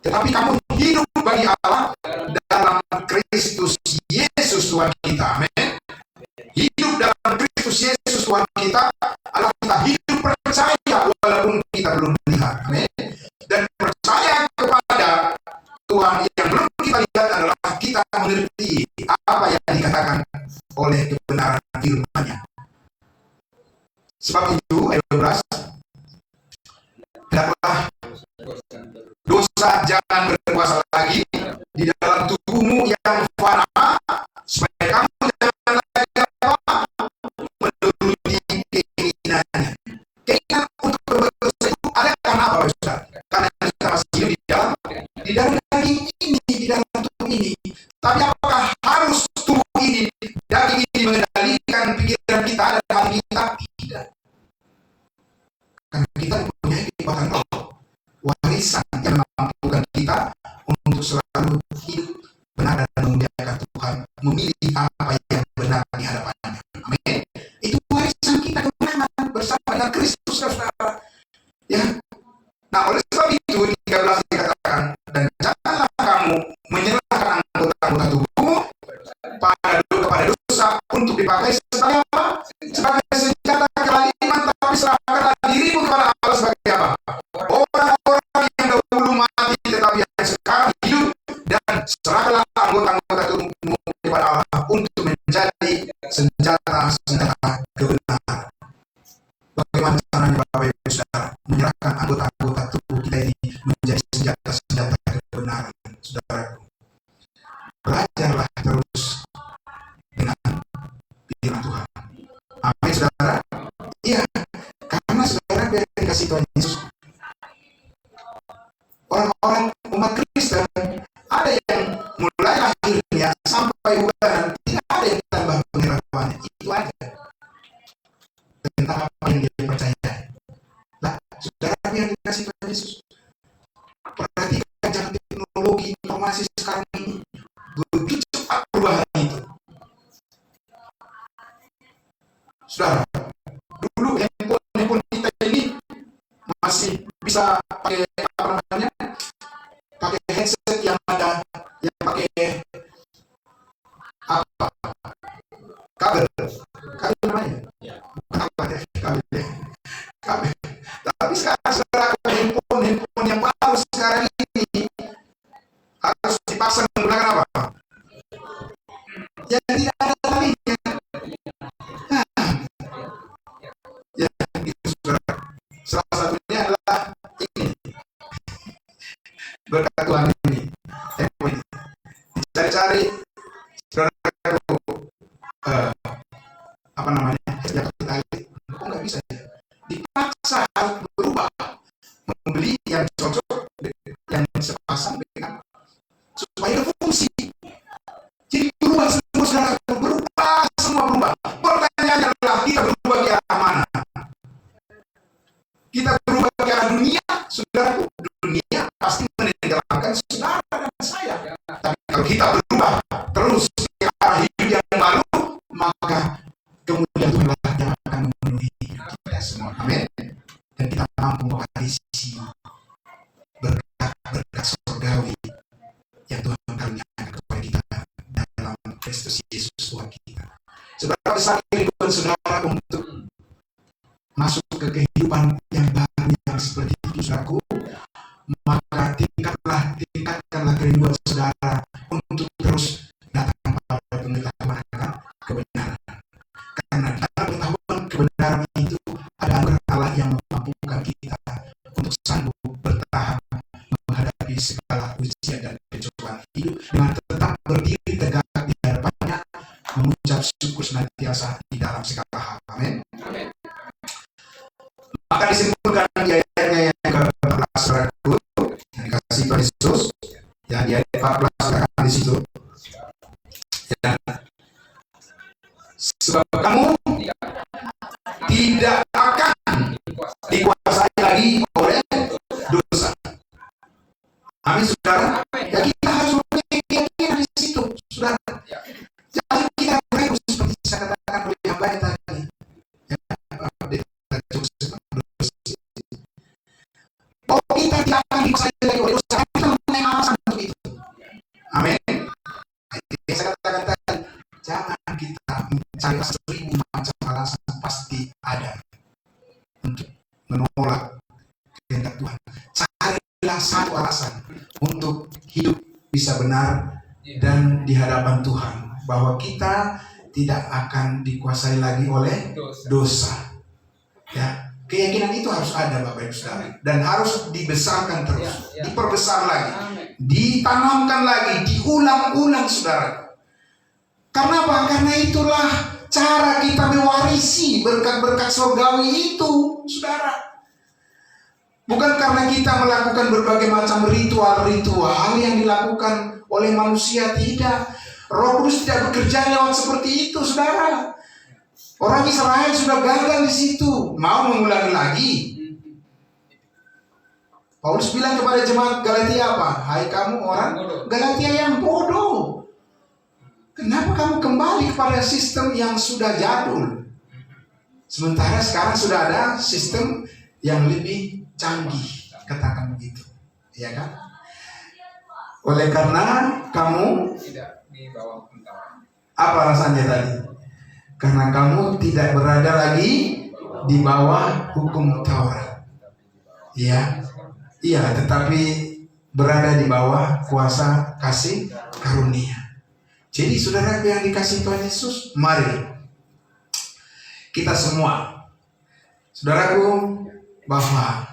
tetapi kamu hidup bagi Allah dalam Kristus Yesus Tuhan kita. Amin. Hidup dalam Kristus Yesus Tuhan kita adalah kita hidup percaya walaupun kita belum melihat. Amin. Dan percaya kepada Tuhan yang belum kita lihat adalah kita mengerti apa yang dikatakan oleh kebenaran firman-Nya. Sebab itu ayat 12, hendaklah dosa jangan berkuasa lagi di dalam tubuhmu yang fana, supaya kamu jangan lagi apa? Menuruti keinginannya. Keinginan untuk berbuat dosa itu ada karena apa, Ustaz? Karena kita masih hidup di dalam daging ini, di dalam tubuh ini. Tapi apakah harus tubuh ini, daging ini mengendalikan pikiran kita dan hati kita? Tidak. Karena kita mempunyai kekuatan roh, warisan yang memampukan kita untuk selalu hidup benar dan memuliakan Tuhan, memilih apa yang benar di hadapannya. Amin. Itu warisan kita kemenangan bersama dengan Kristus, saudara. Ya. Nah, oleh sebab itu 13 dikatakan, dan janganlah kamu menyerahkan anggota-anggota tubuhmu kepada dosa untuk dipakai sebagai apa? Sebagai senjata kezaliman, tapi serahkanlah dirimu kepada Allah sebagai apa? Orang-orang yang dahulu mati tetapi yang sekarang hidup, dan serahkanlah anggota-anggota tubuhmu kepada Allah untuk menjadi senjata kebenaran. Bagaimana caranya Bapak Ibu Saudara menyerahkan anggota-anggota tubuh kita ini menjadi senjata kebenaran, saudaraku? Belajarlah terus dengan firman Tuhan. Amin, saudara. Iya, karena saudara biar dikasih Tuhan Yesus, orang-orang umat Kristen ada yang mulai lahirnya sampai bulan tidak ada yang tambah pengetahuannya. Itu aja tentang apa yang dia percaya. Nah, saudara yang dikasih Tuhan Yesus, perhatikan jangan teknologi informasi sekarang ini begitu cepat perubahan itu. Saudara, dulu handphone kita ini masih bisa pakai apa namanya, pakai headset yang ada, yang pakai apa, kabel namanya, kabel. Tapi sekarang saudara, handphone yang baru sekarang ini harus dipasang menggunakan apa? Yang tidak ada talinya. Ya, itu saudara. Salah satunya adalah ini. Berkat Tuhan ini. Handphone ini. Dicari-cari, saudara, apa namanya? Ya, tali. Kok nggak bisa ya? Dipaksa harus berubah, membeli yang cocok, yang sepasang dengan supaya fungsi. Jadi berubah semua, saudara, berubah semua berubah. Pertanyaannya adalah kita berubah ke arah mana? Kita berubah ke arah dunia, saudara. Dunia pasti menenggelamkan saudara dan saya. Tapi kalau kita berubah besar kerinduan saudara untuk masuk ke kehidupan yang baru yang seperti itu, saudaraku, maka tingkatkanlah kerinduan saudara untuk terus datang pada pengetahuan akan kebenaran. Karena dalam pengetahuan kebenaran itu ada anugerah Allah yang memampukan kita untuk sanggup bertahan menghadapi segala ujian dan pencobaan hidup dengan tetap berdiri tegak di hadapannya, mengucap syukur senantiasa di dalam segala hal. Amin. Maka disimpulkan di ayatnya yang ke-14, saudaraku, yang dikasih Tuhan Yesus, yang di ayat 14 katakan di situ, ya, sebab kamu tidak akan dikuasai lagi oleh dosa. Amin, saudara. Ya, kita harus mempunyai keyakinan di situ, saudara. Jangan kita ragu seperti saya katakan oleh hamba tadi. Ya, bahwa kita tidak akan dikuasai lagi oleh dosa. Kita mempunyai alasan untuk itu. Amin. Saya katakan tadi, jangan kita mencari 1000 macam alasan, pasti ada untuk menolak kehendak Tuhan. Carilah satu alasan untuk hidup bisa benar dan di hadapan Tuhan, bahwa kita tidak akan dikuasai lagi oleh dosa. Ya, keyakinan itu harus ada, Bapak Ibu Saudara, dan harus dibesarkan terus, diperbesar lagi, ditanamkan lagi, diulang-ulang, saudara. Karena apa? Karena itulah cara kita mewarisi berkat-berkat surgawi itu, saudara. Bukan karena kita melakukan berbagai macam ritual-ritual yang dilakukan oleh manusia, tidak. Roh Kudus tidak bekerja lewat seperti itu, saudara. Orang Israel sudah gagal di situ, mau mengulangi lagi. Paulus bilang kepada jemaat Galatia apa? Hai kamu orang Galatia yang bodoh. Kenapa kamu kembali kepada sistem yang sudah jadul? Sementara sekarang sudah ada sistem yang lebih canggih, katakan begitu, ya kan? Oleh karena kamu tidak di bawah pengetahuan. Apa alasannya tadi? Karena kamu tidak berada lagi di bawah hukum Taurat, ya, iya, tetapi berada di bawah kuasa kasih karunia. Jadi saudaraku yang dikasih Tuhan Yesus, mari kita semua, saudaraku, bahwa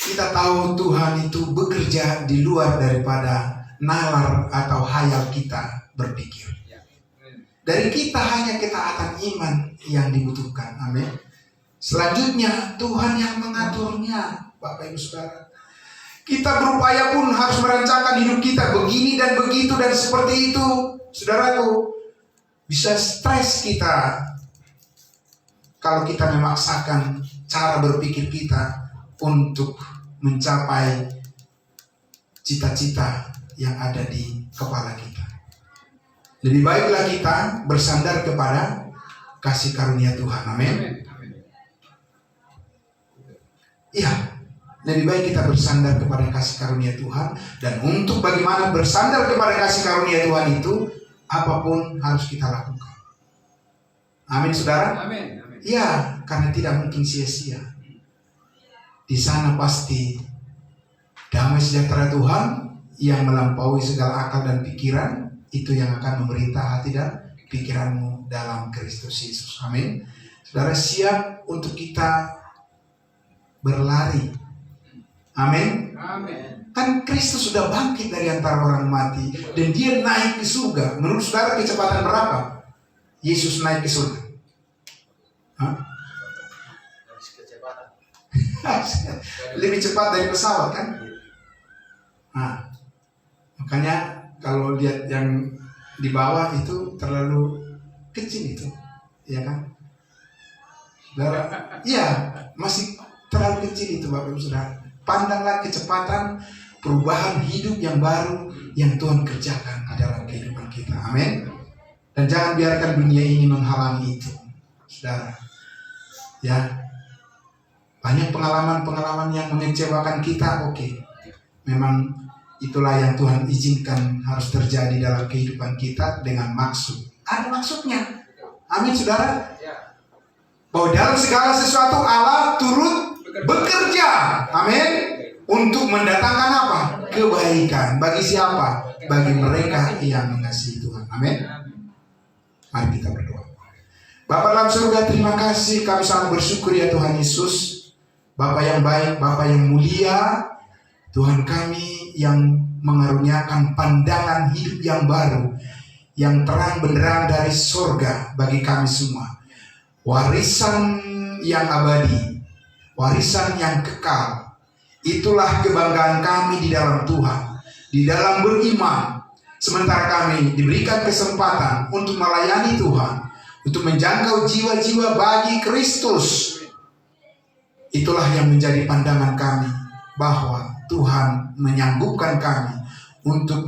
kita tahu Tuhan itu bekerja di luar daripada nalar atau hayal kita berpikir. Dari kita hanya ketaatan iman yang dibutuhkan. Amin. Selanjutnya Tuhan yang mengaturnya, Bapak Ibu Saudara. Kita berupaya pun harus merancangkan hidup kita begini dan begitu dan seperti itu, saudaraku. Bisa stres kita kalau kita memaksakan cara berpikir kita untuk mencapai cita-cita yang ada di kepala kita. Lebih baiklah kita bersandar kepada kasih karunia Tuhan. Amin. Iya, lebih baik kita bersandar kepada kasih karunia Tuhan. Dan untuk bagaimana bersandar kepada kasih karunia Tuhan itu, apapun harus kita lakukan. Amin, saudara. Amin. Iya, karena tidak mungkin sia-sia. Di sana pasti damai sejahtera Tuhan yang melampaui segala akal dan pikiran, itu yang akan memerintah hati dan pikiranmu dalam Kristus Yesus. Amin. Saudara, siap untuk kita berlari. Amin. Amin. Kan Kristus sudah bangkit dari antara orang mati dan dia naik ke surga. Menurut saudara kecepatan berapa Yesus naik ke surga? Hah? Lebih cepat dari pesawat kan? Nah, makanya kalau lihat yang di bawah itu terlalu kecil itu, ya kan? Iya, masih terlalu kecil itu, Bapak Ibu Saudara. Pandanglah kecepatan perubahan hidup yang baru yang Tuhan kerjakan di dalam kehidupan kita. Amin. Dan jangan biarkan dunia ini menghalangi itu, saudara. Ya, banyak pengalaman-pengalaman yang mengecewakan kita. Oke, memang itulah yang Tuhan izinkan harus terjadi dalam kehidupan kita dengan maksud. Ada maksudnya. Amin saudara. Bahwa dalam segala sesuatu Allah turut bekerja. Amin. Untuk mendatangkan apa? Kebaikan. Bagi siapa? Bagi mereka yang mengasihi Tuhan. Amin. Mari kita berdoa. Bapa dalam surga, terima kasih, kami sangat bersyukur ya Tuhan Yesus, Bapa yang baik, Bapa yang mulia, Tuhan kami yang mengaruniakan pandangan hidup yang baru, yang terang benderang dari surga bagi kami semua. Warisan yang abadi, warisan yang kekal, itulah kebanggaan kami di dalam Tuhan, di dalam beriman. Sementara kami diberikan kesempatan untuk melayani Tuhan, untuk menjangkau jiwa-jiwa bagi Kristus. Itulah yang menjadi pandangan kami, bahwa Tuhan menyanggupkan kami untuk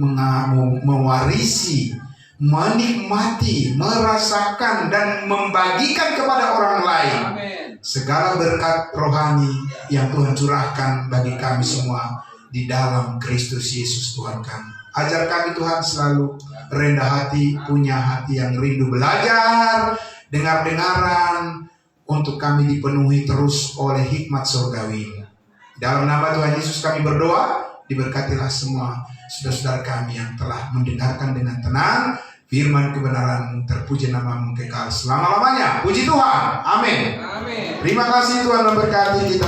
mewarisi, menikmati, merasakan, dan membagikan kepada orang lain segala berkat rohani yang Tuhan curahkan bagi kami semua di dalam Kristus Yesus Tuhan kami. Ajar kami Tuhan selalu rendah hati, punya hati yang rindu belajar, dengar-dengaran, untuk kami dipenuhi terus oleh hikmat surgawi. Dalam nama Tuhan Yesus kami berdoa, diberkatilah semua saudara-saudara kami yang telah mendengarkan dengan tenang firman kebenaran-Mu. Terpuji nama-Mu kekal selama-lamanya. Puji Tuhan. Amin. Terima kasih Tuhan memberkati kita.